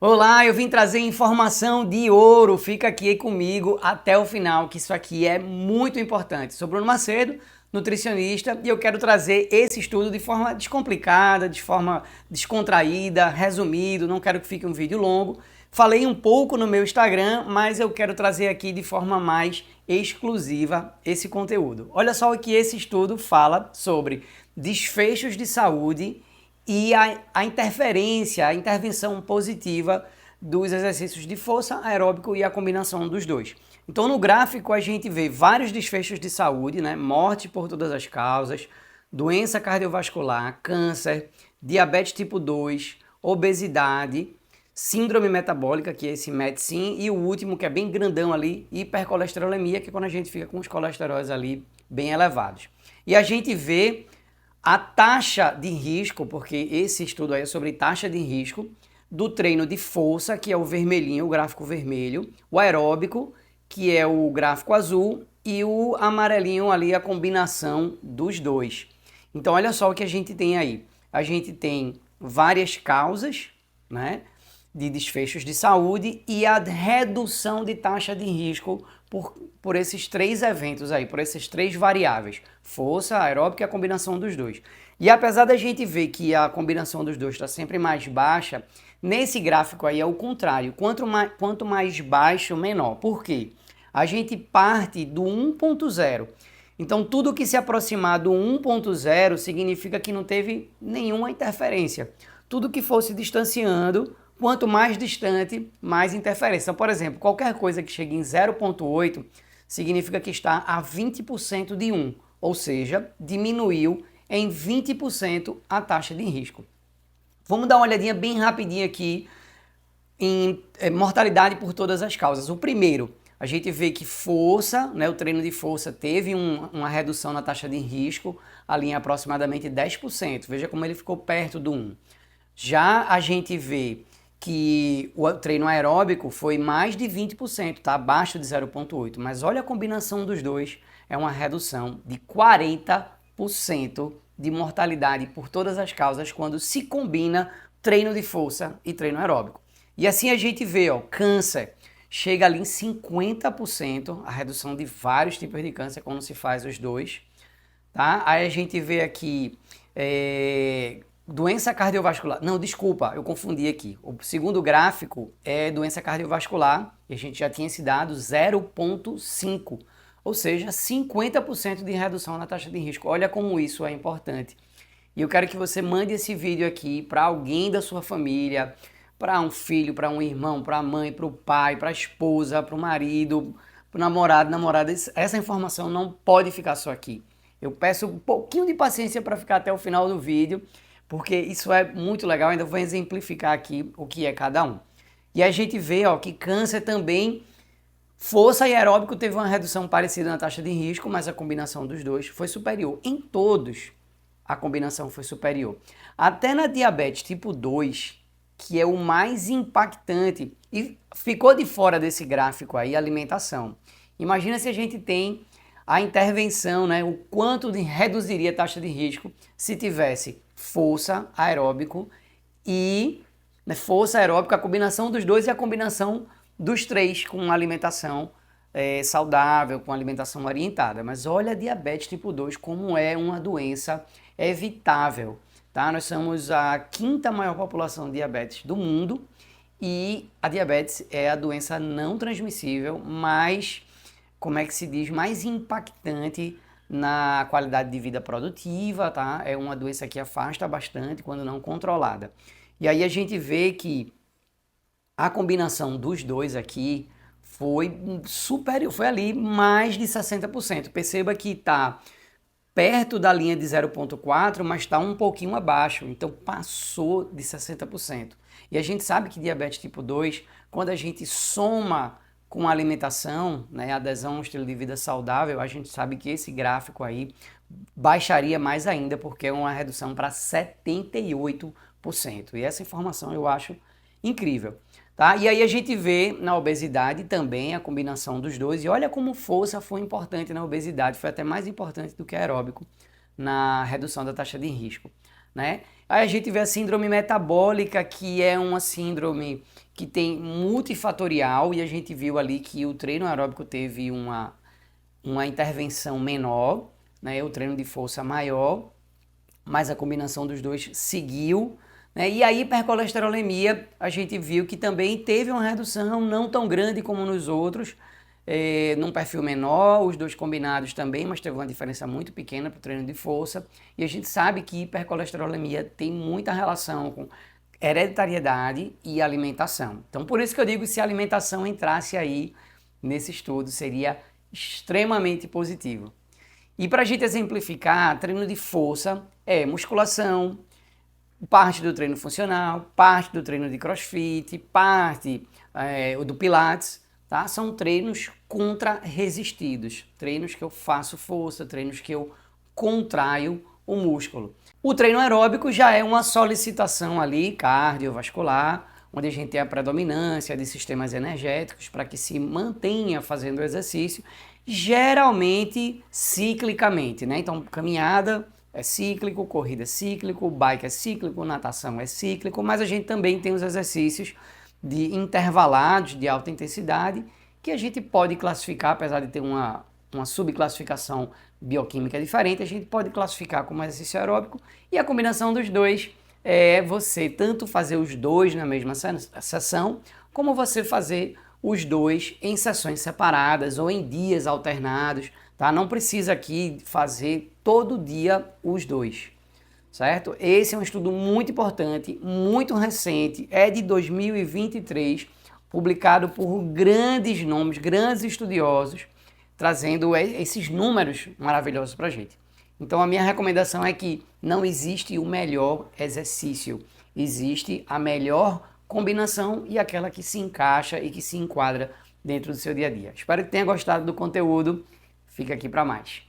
Olá, eu vim trazer informação de ouro. Fica aqui comigo até o final, que isso aqui é muito importante. Sou Bruno Macedo, nutricionista, e eu quero trazer esse estudo de forma descomplicada, de forma descontraída, resumido. Não quero que fique um vídeo longo. Falei um pouco no meu Instagram, mas eu quero trazer aqui de forma mais exclusiva esse conteúdo. Olha só o que esse estudo fala sobre desfechos de saúde e a interferência, a intervenção positiva dos exercícios de força aeróbico e a combinação dos dois. Então no gráfico a gente vê vários desfechos de saúde, né? Morte por todas as causas, doença cardiovascular, câncer, diabetes tipo 2, obesidade, síndrome metabólica, que é esse MET-SIM, e o último, que é bem grandão ali, hipercolesterolemia, que é quando a gente fica com os colesteróis ali bem elevados. E a gente vê a taxa de risco, porque esse estudo aí é sobre taxa de risco, do treino de força, que é o vermelhinho, o gráfico vermelho, o aeróbico, que é o gráfico azul, e o amarelinho ali, a combinação dos dois. Então olha só o que a gente tem aí. A gente tem várias causas, né, de desfechos de saúde e a redução de taxa de risco por esses três eventos aí, por essas três variáveis, força, aeróbica e a combinação dos dois. E apesar da gente ver que a combinação dos dois está sempre mais baixa, nesse gráfico aí é o contrário, quanto mais baixo, menor. Por quê? A gente parte do 1.0. Então tudo que se aproximar do 1.0 significa que não teve nenhuma interferência. Tudo que fosse distanciando, quanto mais distante, mais interferência. Então, por exemplo, qualquer coisa que chegue em 0.8 significa que está a 20% de 1, ou seja, diminuiu em 20% a taxa de risco. Vamos dar uma olhadinha bem rapidinho aqui em mortalidade por todas as causas. O primeiro, a gente vê que força, né, o treino de força teve uma redução na taxa de risco ali em aproximadamente 10%. Veja como ele ficou perto do 1. Já a gente vê que o treino aeróbico foi mais de 20%, está abaixo de 0,8%, mas olha a combinação dos dois, é uma redução de 40% de mortalidade por todas as causas quando se combina treino de força e treino aeróbico. E assim a gente vê, ó, câncer chega ali em 50%, a redução de vários tipos de câncer quando se faz os dois, tá? Aí a gente vê aqui doença cardiovascular. Não, desculpa, eu confundi aqui. O segundo gráfico é doença cardiovascular, e a gente já tinha esse dado 0,5, ou seja, 50% de redução na taxa de risco. Olha como isso é importante. E eu quero que você mande esse vídeo aqui para alguém da sua família, para um filho, para um irmão, para a mãe, para o pai, para a esposa, para o marido, para o namorado, namorada. Essa informação não pode ficar só aqui. Eu peço um pouquinho de paciência para ficar até o final do vídeo, porque isso é muito legal. Ainda vou exemplificar aqui o que é cada um. E a gente vê, ó, que câncer também, força e aeróbico teve uma redução parecida na taxa de risco, mas a combinação dos dois foi superior. Em todos, a combinação foi superior. Até na diabetes tipo 2, que é o mais impactante, e ficou de fora desse gráfico aí, a alimentação. Imagina se a gente tem a intervenção, né, o quanto reduziria a taxa de risco se tivesse força aeróbico e força aeróbica, a combinação dos dois e a combinação dos três com alimentação saudável, com alimentação orientada. Mas olha a diabetes tipo 2 como é uma doença evitável, tá? Nós somos a quinta maior população de diabetes do mundo e a diabetes é a doença não transmissível, mas, como é que se diz, mais impactante na qualidade de vida produtiva, tá? É uma doença que afasta bastante quando não controlada. E aí a gente vê que a combinação dos dois aqui foi superior, foi ali mais de 60%. Perceba que está perto da linha de 0,4, mas está um pouquinho abaixo, então passou de 60%. E a gente sabe que diabetes tipo 2, quando a gente soma com a alimentação, né, adesão a um estilo de vida saudável, a gente sabe que esse gráfico aí baixaria mais ainda, porque é uma redução para 78%. E essa informação eu acho incrível. Tá? E aí a gente vê na obesidade também a combinação dos dois, e olha como força foi importante na obesidade, foi até mais importante do que aeróbico na redução da taxa de risco. né? Aí a gente vê a síndrome metabólica, que é uma síndrome que tem multifatorial, e a gente viu ali que o treino aeróbico teve uma intervenção menor, né? O treino de força maior, mas a combinação dos dois seguiu, né? E a hipercolesterolemia, a gente viu que também teve uma redução não tão grande como nos outros, num perfil menor, os dois combinados também, mas teve uma diferença muito pequena para o treino de força. E a gente sabe que hipercolesterolemia tem muita relação com hereditariedade e alimentação. Então, por isso que eu digo, se a alimentação entrasse aí nesse estudo, seria extremamente positivo. E para a gente exemplificar, treino de força é musculação, parte do treino funcional, parte do treino de crossfit, parte do pilates, tá? São treinos contra-resistidos, treinos que eu faço força, treinos que eu contraio o músculo. O treino aeróbico já é uma solicitação ali cardiovascular, onde a gente tem a predominância de sistemas energéticos para que se mantenha fazendo o exercício, geralmente ciclicamente, né? Então, caminhada é cíclico, corrida é cíclico, bike é cíclico, natação é cíclico, mas a gente também tem os exercícios de intervalados, de alta intensidade, que a gente pode classificar, apesar de ter uma subclassificação bioquímica diferente, a gente pode classificar como exercício aeróbico, e a combinação dos dois é você tanto fazer os dois na mesma sessão, como você fazer os dois em sessões separadas ou em dias alternados, tá? Não precisa aqui fazer todo dia os dois, certo? Esse é um estudo muito importante, muito recente, é de 2023, publicado por grandes nomes, grandes estudiosos, trazendo esses números maravilhosos para a gente. Então a minha recomendação é que não existe o melhor exercício, existe a melhor combinação e aquela que se encaixa e que se enquadra dentro do seu dia a dia. Espero que tenha gostado do conteúdo, fica aqui para mais.